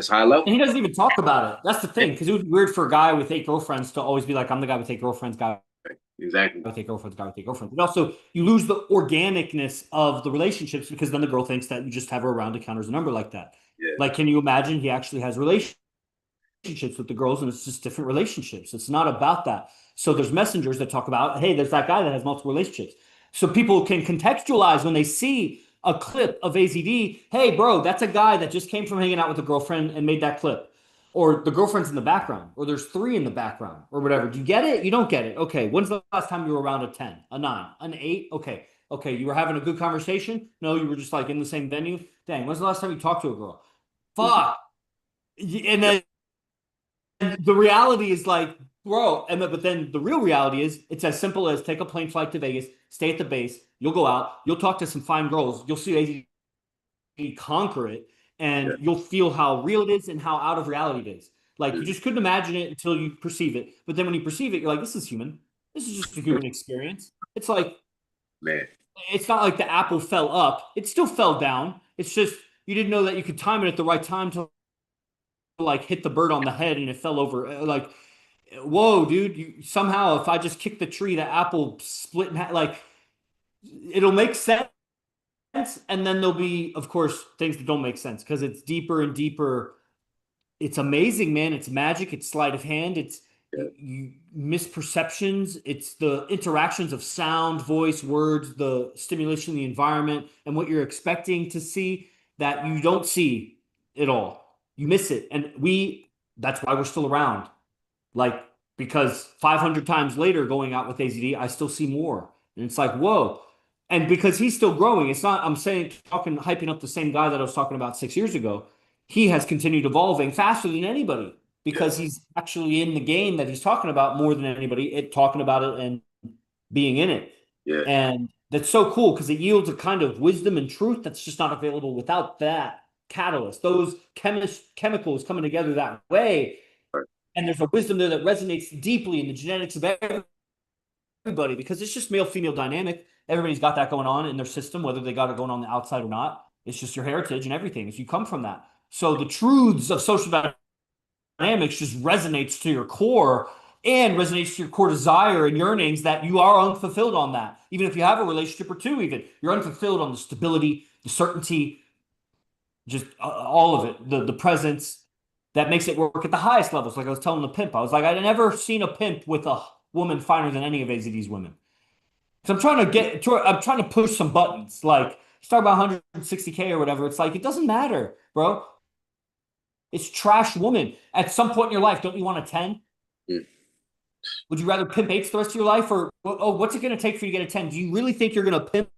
high And level. he doesn't even talk about it. That's the Yeah, thing, because it would be weird for a guy with 8 girlfriends to always be like, I'm the guy with 8 girlfriends, guy exactly. with 8 girlfriends, guy with 8 girlfriends. But also, you lose the organicness of the relationships because then the girl thinks that you just have her around to count as a number like that. Yeah, Like, can you imagine he actually has relationships with the girls and it's just different relationships? It's not about that. So there's messengers that talk about, hey, there's that guy that has multiple relationships. So people can contextualize when they see a clip of AZD, hey, bro, that's a guy that just came from hanging out with a girlfriend and made that clip. Or the girlfriend's in the background, or there's three in the background, or whatever. Do you get it? You don't get it. Okay. When's the last time you were around a 10, a 9, an 8? Okay. Okay. You were having a good conversation? No, you were just like in the same venue. Dang, when's the last time you talked to a girl? mhm, Fuck. And yeah, then the reality is like, bro, but then the real reality is it's as simple as take a plane flight to Vegas, stay at the base, you'll go out, you'll talk to some fine girls, you'll see AZ conquer it, yeah, and you'll feel how real it is and how out of reality it is. Like you mhm, just couldn't imagine it until you perceive it. But then when you perceive it, you're like, this is human. This is just a human experience. It's like man, it's not like the apple fell up. It still fell down. It's just you didn't know that you could time it at the right time to like hit the bird on the head and it fell over. Like whoa, dude, you somehow if I just kick the tree, the apple split in half, like it'll make sense. And then there'll be, of course, things that don't make sense because it's deeper and deeper. It's amazing, man. It's magic. It's sleight of hand. It's yeah, misperceptions. It's the interactions of sound, voice, words, the stimulation of the environment, and what you're expecting to see that you don't see it all. You miss it. And that's why we're still around. Like, because 500 times later going out with AZD, I still see more. And it's like, whoa. And because he's still growing, it's not, I'm saying, talking, hyping up the same guy that I was talking about 6 years ago. He has continued evolving faster than anybody yeah, because he's actually in the game that he's talking about more than anybody, talking about it and being in it. yeah, And that's so cool because it yields a kind of wisdom and truth that's just not available without that catalyst, those chemicals coming together that way, right, and there's a wisdom there that resonates deeply in the genetics of everybody because it's just male female dynamic. Everybody's got that going on in their system, whether they got it going on the outside or not. It's just your heritage and everything. If you come from that, so the truths of social dynamics just resonates to your core and resonates to your core desire and yearnings that you are unfulfilled on that. Even if you have a relationship or two, even you're unfulfilled on the stability, the certainty, just all of it, the presence that makes it work at the highest levels. Like I was telling the pimp, I was like, I'd never seen a pimp with a woman finer than any of AZD's women. So I'm trying to push some buttons. Like, start about 160K or whatever. It's like, it doesn't matter, bro. It's trash woman. At some point in your life, don't you want a 10? mm, Would you rather pimp eights the rest of your life? Or, oh, what's it going to take for you to get a 10? Do you really think you're going to pimp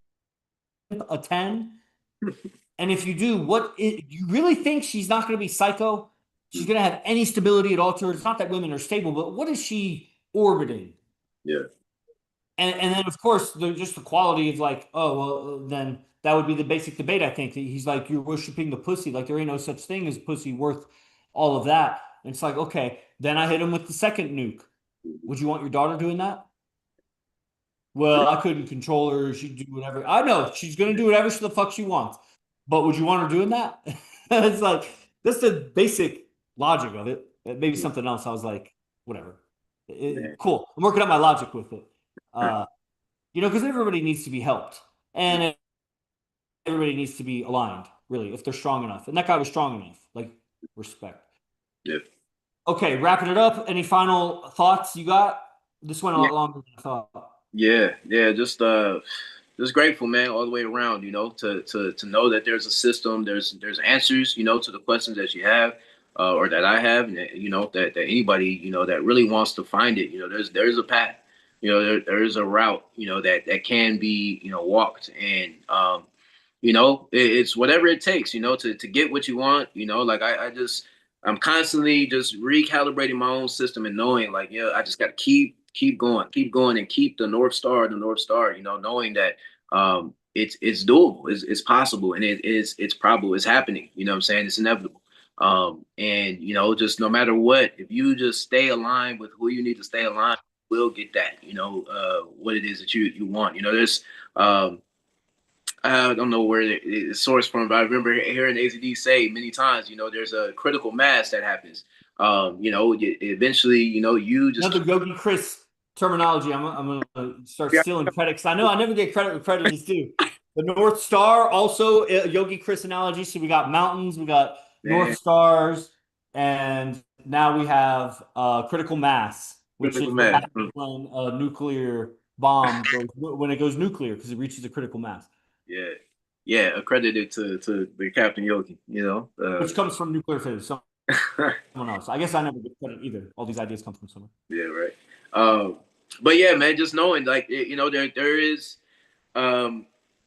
a 10? And if you do, you really think she's not going to be psycho? She's mm, going to have any stability at all to her. It's not that women are stable, but what is she orbiting? yeah, And then of course just the quality of like, oh well, then that would be the basic debate. I think he's like, you're worshiping the pussy. Like there ain't no such thing as pussy worth all of that. And it's like, okay, then I hit him with the second nuke. mhm, Would you want your daughter doing that? Well, I couldn't control her. She'd do whatever. I know she's gonna do whatever the fuck she wants. But would you want her doing that? It's like that's the basic logic of it. Maybe mm, something else. I was like, whatever. man, Cool. I'm working out my logic with it. right, Uh, because everybody needs to be helped mm, and everybody needs to be aligned, really, if they're strong enough. And that guy was strong enough. Like, respect. yeah, Okay, wrapping it up. Any final thoughts you got? This went a yeah, lot longer than I thought. yeah, just grateful, man, all the way around, you know, to know that there's a system, there's answers, you know, to the questions that you have, or that I have, and you know that anybody, you know, that really wants to find it, you know, there's a path, you know, there is a route, you know, that can be, you know, walked, and it's whatever it takes, to get what you want. Like I'm constantly just recalibrating my own system and knowing like, yeah, I just got to keep going and keep the North Star, knowing that it's doable, it's possible, and it's probable, it's happening. You know what I'm saying? It's inevitable. And just no matter what, if you just stay aligned with who you need to stay aligned, will get that, what it is that you want. There's I don't know where it's sourced from, but I remember hearing AZD say many times, there's a critical mass that happens. Eventually, you just Another keep. Yogi Chris terminology. I'm gonna start stealing credit because I know I never get credit where credit is due. The North Star, also a Yogi Chris analogy. So we got mountains, we got North Man, Stars, and now we have critical mass, which critical is what mass. happens when a nuclear bomb goes when it goes nuclear because it reaches a critical mass, Yeah, yeah, accredited to the Captain Yogi. which comes from nuclear physics. Someone else. I guess I never get credit either. All these ideas come from someone. Yeah, right. Um, but yeah, man, just knowing like there is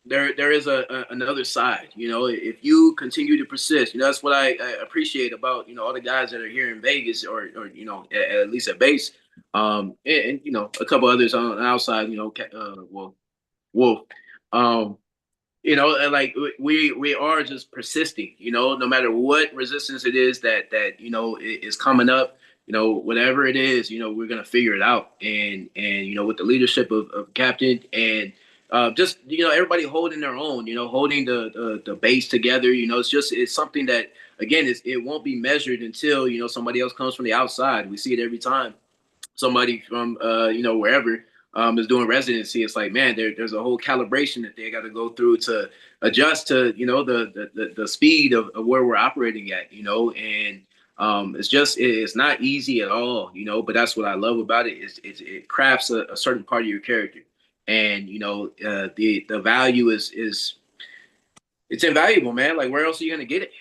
there is another side. If you continue to persist, that's what I appreciate about all the guys that are here in Vegas, or at least at base, and a couple others on the outside, well, Wolf. Um, like we are just persisting, no matter what resistance it is that is coming up, whatever it is, we're gonna figure it out. And with the leadership of Captain, and just everybody holding their own, holding the base together. It's something that, again, it won't be measured until somebody else comes from the outside. We see it every time somebody from wherever is doing residency. It's like, man, there's a whole calibration that they got to go through to adjust to the speed of where we're operating at. And it's not easy at all. But that's what I love about it, is it crafts a certain part of your character. And the value is it's invaluable, man. Like, where else are you gonna get it?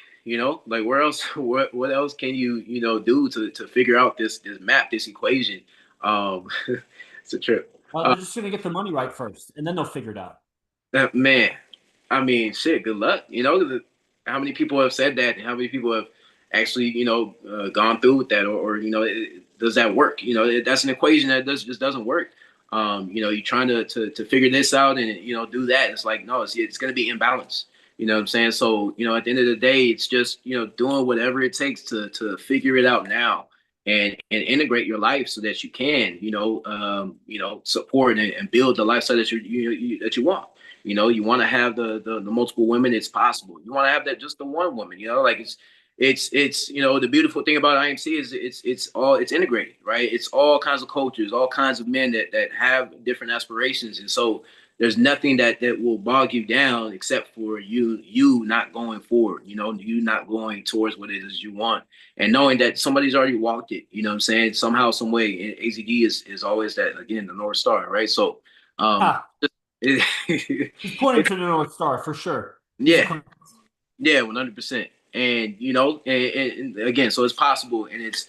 Like, where else? What else can you do to figure out this map, this equation? Um, it's a trip. They're just gonna get their money right first, and then they'll figure it out. Man, I mean, shit. Good luck. How many people have said that, and how many people have actually, gone through with that, or does that work? That's an equation that just doesn't work. You're trying to figure this out and do that. It's like, no, it's going to be imbalanced. You know what I'm saying? So at the end of the day, it's just doing whatever it takes to figure it out now, and integrate your life so that you can support and build the lifestyle that that you want. You want to have the multiple women. It's possible. You want to have that just the one woman. Like it's the beautiful thing about IMC is it's integrated, right? It's all kinds of cultures, all kinds of men that have different aspirations, and so there's nothing that will bog you down except for you not going forward. You not going towards what it is you want, and knowing that somebody's already walked it. You know what I'm saying? Somehow, some way, and AZD is always that, again, the North Star, right? So um Ha! it, He's pointing to the North Star for sure. He's a yeah, yeah, 100%. And and again, so it's possible, and it's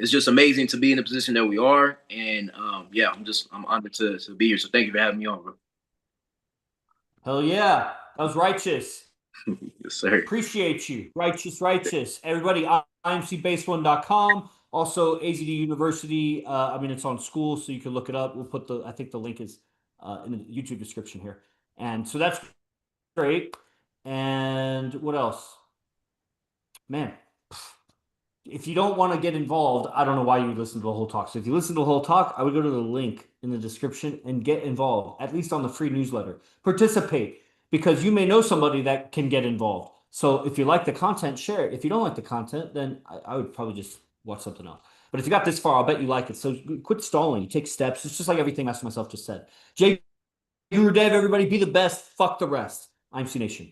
just amazing to be in the position that we are. And yeah, I'm honored to be here. So thank you for having me on, bro. hell yeah. That was righteous. Yes, sir. Appreciate you. Righteous, righteous. Everybody, imcbase1.com. Also, AZD University. I mean, it's on school, so you can look it up. We'll put I think the link is in the YouTube description here. And so that's great. And what else? Man, if you don't want to get involved, I don't know why you would listen to the whole talk. So if you listen to the whole talk, I would go to the link in the description and get involved, at least on the free newsletter. Participate, because you may know somebody that can get involved. So if you like the content, share it. If you don't like the content, then I would probably just watch something else. But if you got this far, I'll bet you like it. So quit stalling. Take steps. It's just like everything Master myself just said. Jay Guru Dev, everybody, be the best. Fuck the rest. I'm C Nation.